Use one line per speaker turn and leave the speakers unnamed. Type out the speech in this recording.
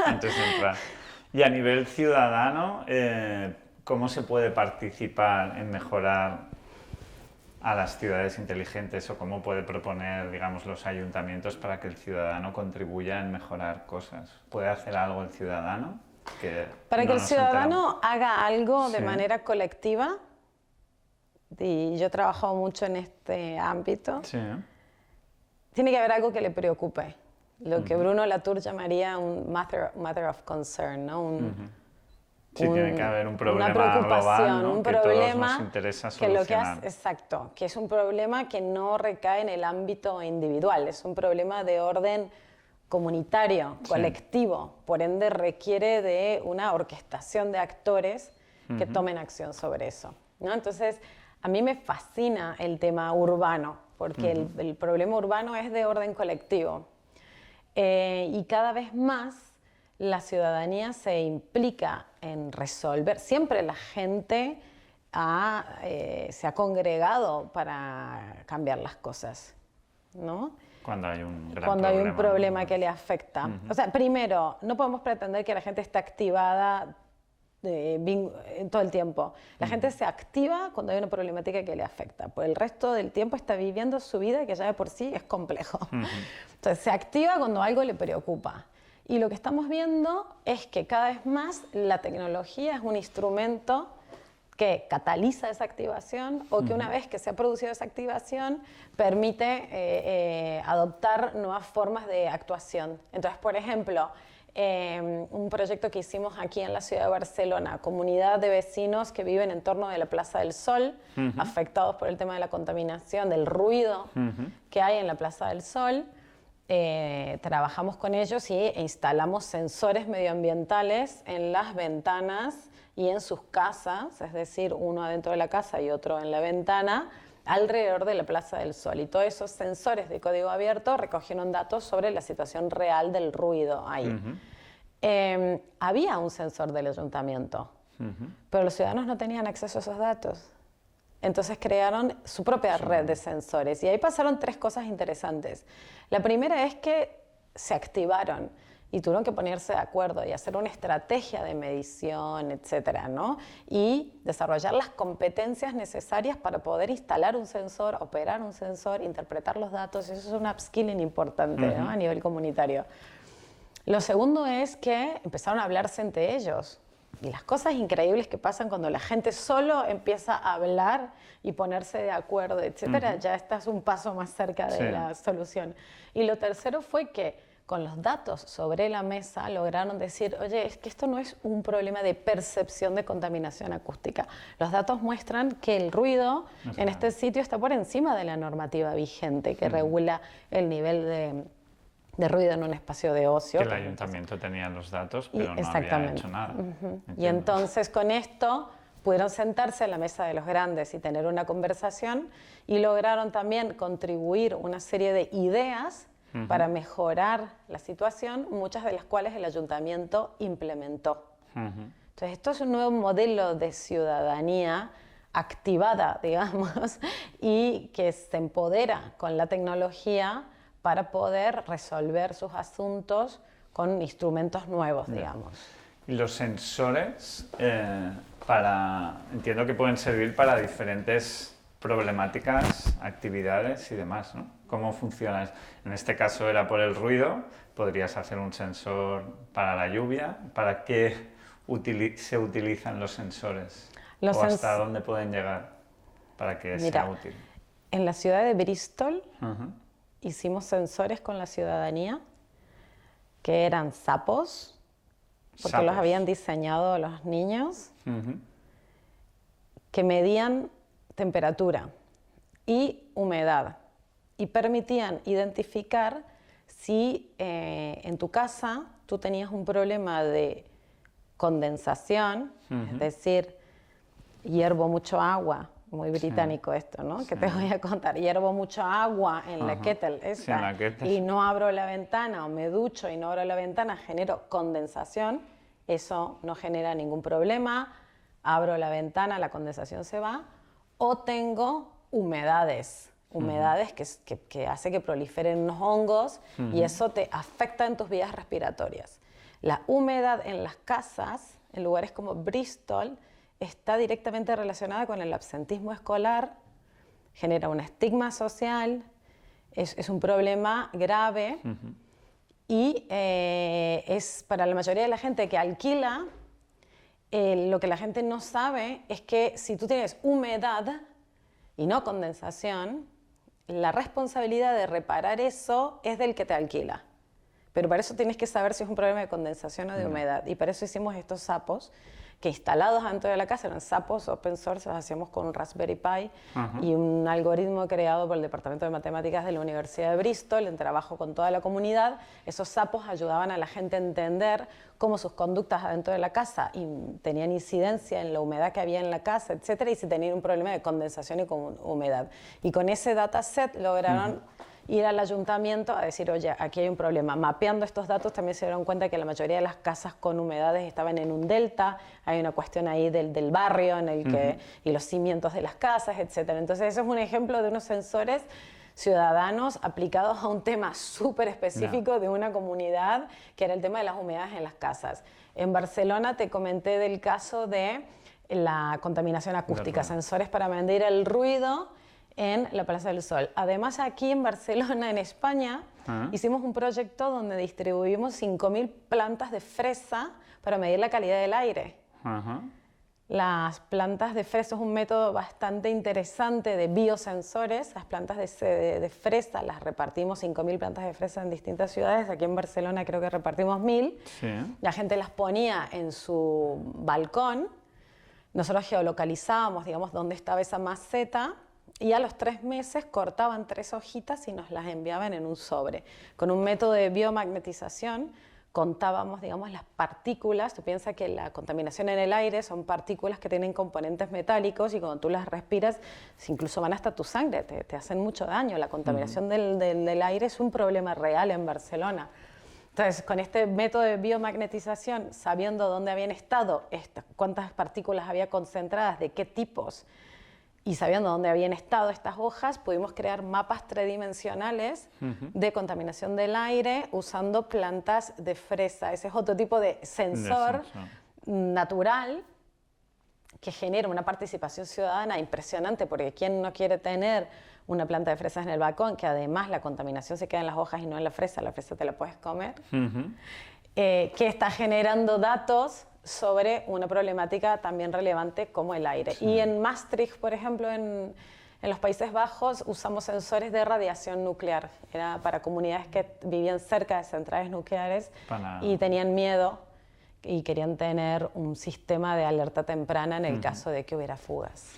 antes de entrar. Y a nivel ciudadano, ¿cómo se puede participar en mejorar a las ciudades inteligentes o cómo puede proponer, digamos, los ayuntamientos para que el ciudadano contribuya en mejorar cosas? ¿Puede hacer algo el ciudadano?
Para
No
que el
nos
ciudadano haga algo de
Sí.
manera colectiva, y yo he trabajado mucho en este ámbito,
Sí.
tiene que haber algo que le preocupe. Lo que Bruno Latour llamaría un matter of concern, ¿no?
Sí, tiene que haber un problema
una preocupación,
global, ¿no?
un
Que
problema
todos nos interesa
que lo que
solucionar.
hace, exacto, que es un problema que no recae en el ámbito individual, es un problema de orden comunitario, colectivo, por ende requiere de una orquestación de actores que tomen acción sobre eso, ¿no? Entonces, a mí me fascina el tema urbano, porque el problema urbano es de orden colectivo. Y cada vez más la ciudadanía se implica en resolver. Siempre la gente se ha congregado para cambiar las cosas, ¿no?
Cuando hay un gran
Cuando hay un problema
¿no?
que le afecta. O sea, primero, no podemos pretender que la gente esté activada todo el tiempo. La gente se activa cuando hay una problemática que le afecta. Por el resto del tiempo está viviendo su vida que ya de por sí es complejo. Entonces se activa cuando algo le preocupa. Y lo que estamos viendo es que cada vez más la tecnología es un instrumento que cataliza esa activación o que una vez que se ha producido esa activación permite adoptar nuevas formas de actuación. Entonces, por ejemplo, un proyecto que hicimos aquí en la ciudad de Barcelona, comunidad de vecinos que viven en torno de la Plaza del Sol, afectados por el tema de la contaminación, del ruido que hay en la Plaza del Sol. Trabajamos con ellos y instalamos sensores medioambientales en las ventanas y en sus casas, es decir, uno adentro de la casa y otro en la ventana, alrededor de la Plaza del Sol. Y todos esos sensores de código abierto recogieron datos sobre la situación real del ruido ahí. Había un sensor del ayuntamiento, pero los ciudadanos no tenían acceso a esos datos. Entonces crearon su propia red de sensores y ahí pasaron tres cosas interesantes. La primera es que se activaron y tuvieron que ponerse de acuerdo y hacer una estrategia de medición, etcétera, ¿no? Y desarrollar las competencias necesarias para poder instalar un sensor, operar un sensor, interpretar los datos. Eso es un upskilling importante, ¿no? A nivel comunitario. Lo segundo es que empezaron a hablarse entre ellos. Y las cosas increíbles que pasan cuando la gente solo empieza a hablar y ponerse de acuerdo, etcétera, ya estás un paso más cerca de la solución. Y lo tercero fue que con los datos sobre la mesa lograron decir, oye, es que esto no es un problema de percepción de contaminación acústica. Los datos muestran que el ruido en este sitio está por encima de la normativa vigente que regula el nivel de ruido en un espacio de ocio.
Que el ayuntamiento tenía los datos, pero no había hecho nada.
Y entonces con esto pudieron sentarse en la mesa de los grandes y tener una conversación y lograron también contribuir una serie de ideas para mejorar la situación, muchas de las cuales el ayuntamiento implementó. Entonces esto es un nuevo modelo de ciudadanía activada, digamos, y que se empodera con la tecnología para poder resolver sus asuntos con instrumentos nuevos, digamos.
Y los sensores, entiendo que pueden servir para diferentes problemáticas, actividades y demás, ¿no? ¿Cómo funciona? En este caso era por el ruido, podrías hacer un sensor para la lluvia. ¿Para qué se utilizan los sensores? ¿O hasta dónde pueden llegar para que sea útil?
En la ciudad de Bristol hicimos sensores con la ciudadanía que eran sapos, porque los habían diseñado los niños, que medían temperatura y humedad y permitían identificar si en tu casa tú tenías un problema de condensación, es decir, hiervo mucho agua, muy británico esto, ¿no? Que te voy a contar, hiervo mucha agua en la kettle esta, y no abro la ventana o me ducho y no abro la ventana, genero condensación, eso no genera ningún problema, abro la ventana, la condensación se va, o tengo humedades que hace que proliferen unos hongos y eso te afecta en tus vías respiratorias. La humedad en las casas, en lugares como Bristol, está directamente relacionada con el absentismo escolar, genera un estigma social, es un problema grave y es para la mayoría de la gente que alquila, lo que la gente no sabe es que si tú tienes humedad y no condensación, la responsabilidad de reparar eso es del que te alquila. Pero para eso tienes que saber si es un problema de condensación o de humedad. Y para eso hicimos estos sapos que instalados dentro de la casa, eran sapos open source, los hacíamos con un Raspberry Pi y un algoritmo creado por el Departamento de Matemáticas de la Universidad de Bristol en trabajo con toda la comunidad. Esos sapos ayudaban a la gente a entender cómo sus conductas adentro de la casa tenían incidencia en la humedad que había en la casa, etcétera, y si tenían un problema de condensación y con humedad. Y con ese dataset lograron ir al ayuntamiento a decir, oye, aquí hay un problema. Mapeando estos datos también se dieron cuenta que la mayoría de las casas con humedades estaban en un delta, hay una cuestión ahí del barrio en el que, y los cimientos de las casas, etc. Entonces eso es un ejemplo de unos sensores ciudadanos aplicados a un tema súper específico de una comunidad, que era el tema de las humedades en las casas. En Barcelona te comenté del caso de la contaminación acústica, sensores para medir el ruido en la Plaza del Sol. Además, aquí en Barcelona, en España, hicimos un proyecto donde distribuimos 5.000 plantas de fresa para medir la calidad del aire. Las plantas de fresa es un método bastante interesante de biosensores. Las plantas de fresa las repartimos, 5.000 plantas de fresa en distintas ciudades. Aquí en Barcelona creo que repartimos 1.000. Sí. La gente las ponía en su balcón. Nosotros geolocalizábamos, digamos, dónde estaba esa maceta. Y a los 3 meses cortaban 3 hojitas y nos las enviaban en un sobre. Con un método de biomagnetización contábamos, digamos, las partículas. Tú piensas que la contaminación en el aire son partículas que tienen componentes metálicos y cuando tú las respiras, incluso van hasta tu sangre, te hacen mucho daño. La contaminación del aire es un problema real en Barcelona. Entonces, con este método de biomagnetización, sabiendo dónde habían estado, cuántas partículas había concentradas, de qué tipos, y sabiendo dónde habían estado estas hojas, pudimos crear mapas tridimensionales de contaminación del aire usando plantas de fresa. Ese es otro tipo de sensor natural que genera una participación ciudadana impresionante, porque ¿quién no quiere tener una planta de fresas en el balcón? Que además la contaminación se queda en las hojas y no en la fresa te la puedes comer. Que está generando datos sobre una problemática también relevante como el aire. Sí. Y en Maastricht, por ejemplo, en los Países Bajos, usamos sensores de radiación nuclear. Era para comunidades que vivían cerca de centrales nucleares y tenían miedo y querían tener un sistema de alerta temprana en el caso de que hubiera fugas.